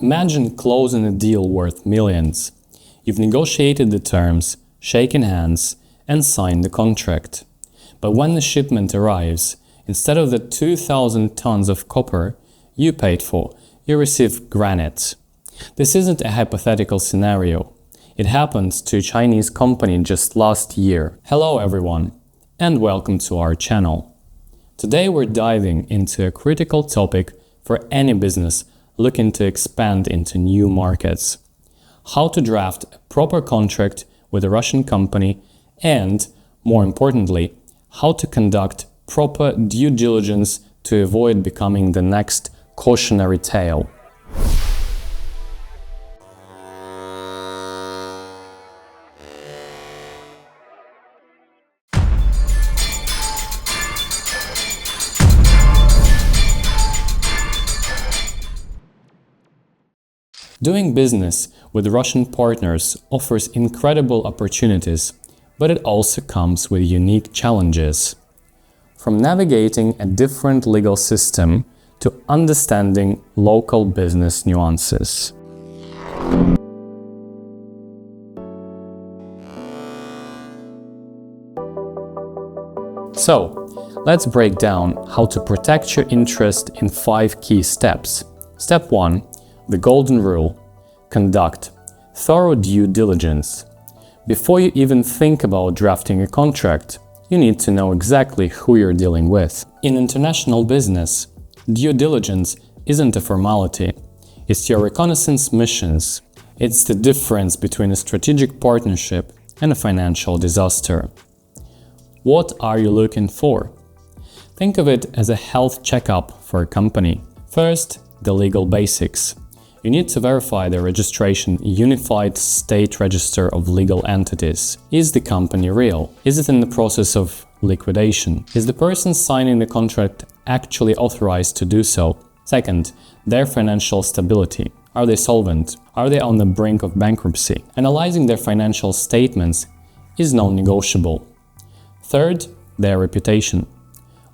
Imagine closing a deal worth millions. You've negotiated the terms, shaken hands, and signed the contract. But when the shipment arrives, instead of the 2,000 tons of copper you paid for, you receive granite. This isn't a hypothetical scenario. It happened to a Chinese company just last year. Hello everyone, and welcome to our channel. Today we're diving into a critical topic for any business looking to expand into new markets. How to draft a proper contract with a Russian company and, more importantly, how to conduct proper due diligence to avoid becoming the next cautionary tale. Doing business with Russian partners offers incredible opportunities, but it also comes with unique challenges. From navigating a different legal system to understanding local business nuances. So, let's break down how to protect your interest in 5 key steps. Step 1. The golden rule. Conduct thorough due diligence. Before you even think about drafting a contract, you need to know exactly who you're dealing with. In international business, due diligence isn't a formality. It's your reconnaissance missions. It's the difference between a strategic partnership and a financial disaster. What are you looking for? Think of it as a health checkup for a company. First, the legal basics. You need to verify the registration Unified State Register of Legal Entities. Is the company real? Is it in the process of liquidation? Is the person signing the contract actually authorized to do so? Second, their financial stability. Are they solvent? Are they on the brink of bankruptcy? Analyzing their financial statements is non-negotiable. Third, their reputation.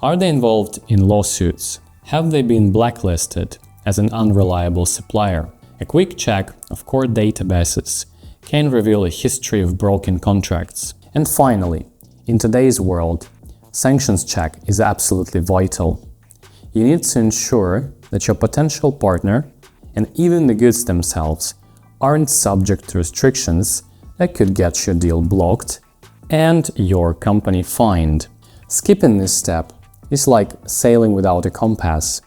Are they involved in lawsuits? Have they been blacklisted as an unreliable supplier? A quick check of court databases can reveal a history of broken contracts. And finally, in today's world, sanctions check is absolutely vital. You need to ensure that your potential partner and even the goods themselves aren't subject to restrictions that could get your deal blocked and your company fined. Skipping this step is like sailing without a compass.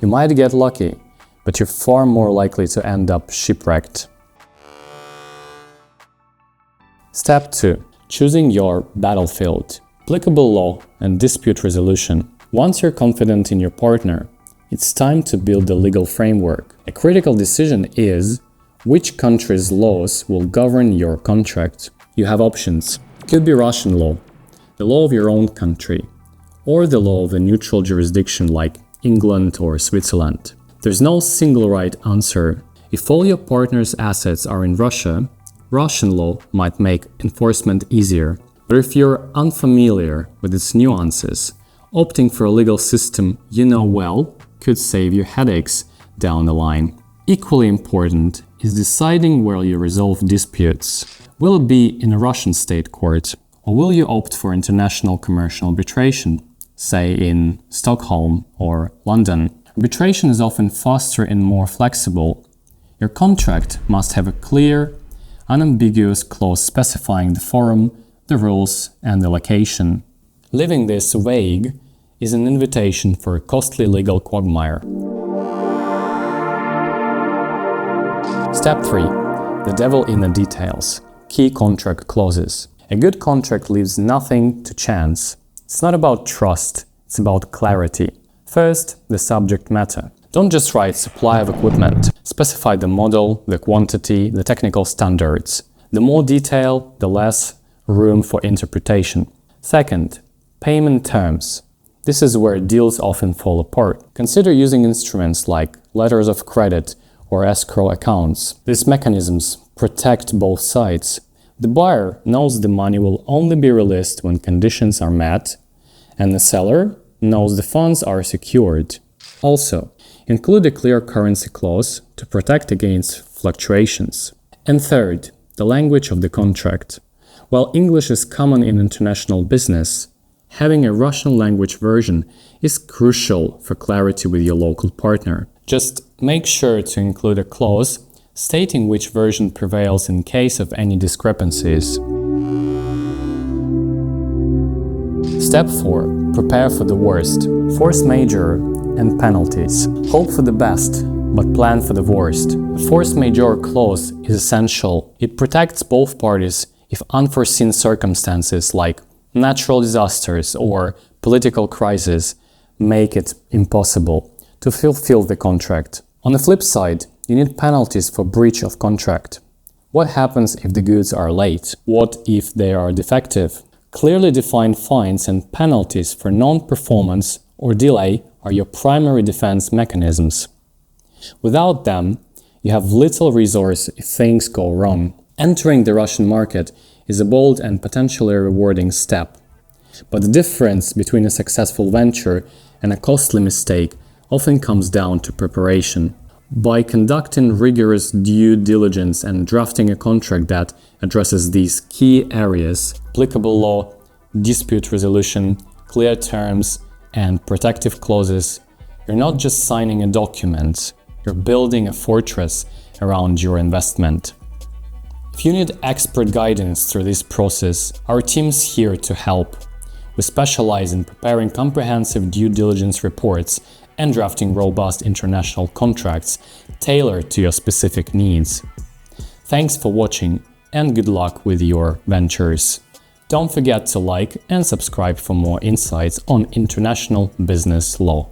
You might get lucky, but you're far more likely to end up shipwrecked. Step 2. Choosing your battlefield. Applicable law and dispute resolution. Once you're confident in your partner, it's time to build the legal framework. A critical decision is which country's laws will govern your contract. You have options. It could be Russian law, the law of your own country, or the law of a neutral jurisdiction like England or Switzerland. There's no single right answer. If all your partner's assets are in Russia, Russian law might make enforcement easier. But if you're unfamiliar with its nuances, opting for a legal system you know well could save you headaches down the line. Equally important is deciding where you resolve disputes. Will it be in a Russian state court, or will you opt for international commercial arbitration, say in Stockholm or London? Arbitration is often faster and more flexible. Your contract must have a clear, unambiguous clause specifying the forum, the rules, and the location. Leaving this vague is an invitation for a costly legal quagmire. Step 3. The devil in the details. Key contract clauses. A good contract leaves nothing to chance. It's not about trust, it's about clarity. First, the subject matter. Don't just write supply of equipment. Specify the model, the quantity, the technical standards. The more detail, the less room for interpretation. Second, payment terms. This is where deals often fall apart. Consider using instruments like letters of credit or escrow accounts. These mechanisms protect both sides. The buyer knows the money will only be released when conditions are met, and the seller knows the funds are secured. Also, Include a clear currency clause to protect against fluctuations. And third, the language of the contract. While English is common in international business, having a Russian language version is crucial for clarity with your local partner. Just make sure to include a clause stating which version prevails in case of any discrepancies. Step 4. Prepare for the worst. Force majeure and penalties. Hope for the best, but plan for the worst. A force majeure clause is essential. It protects both parties if unforeseen circumstances like natural disasters or political crises make it impossible to fulfill the contract. On the flip side, you need penalties for breach of contract. What happens if the goods are late? What if they are defective? Clearly defined fines and penalties for non-performance or delay are your primary defense mechanisms. Without them, you have little resource if things go wrong. Entering the Russian market is a bold and potentially rewarding step. But the difference between a successful venture and a costly mistake often comes down to preparation. By conducting rigorous due diligence and drafting a contract that addresses these key areas, applicable law, dispute resolution, clear terms, and protective clauses, you're not just signing a document, you're building a fortress around your investment. If you need expert guidance through this process, our team's here to help. We specialize in preparing comprehensive due diligence reports and drafting robust international contracts tailored to your specific needs. Thanks for watching and good luck with your ventures. Don't forget to like and subscribe for more insights on international business law.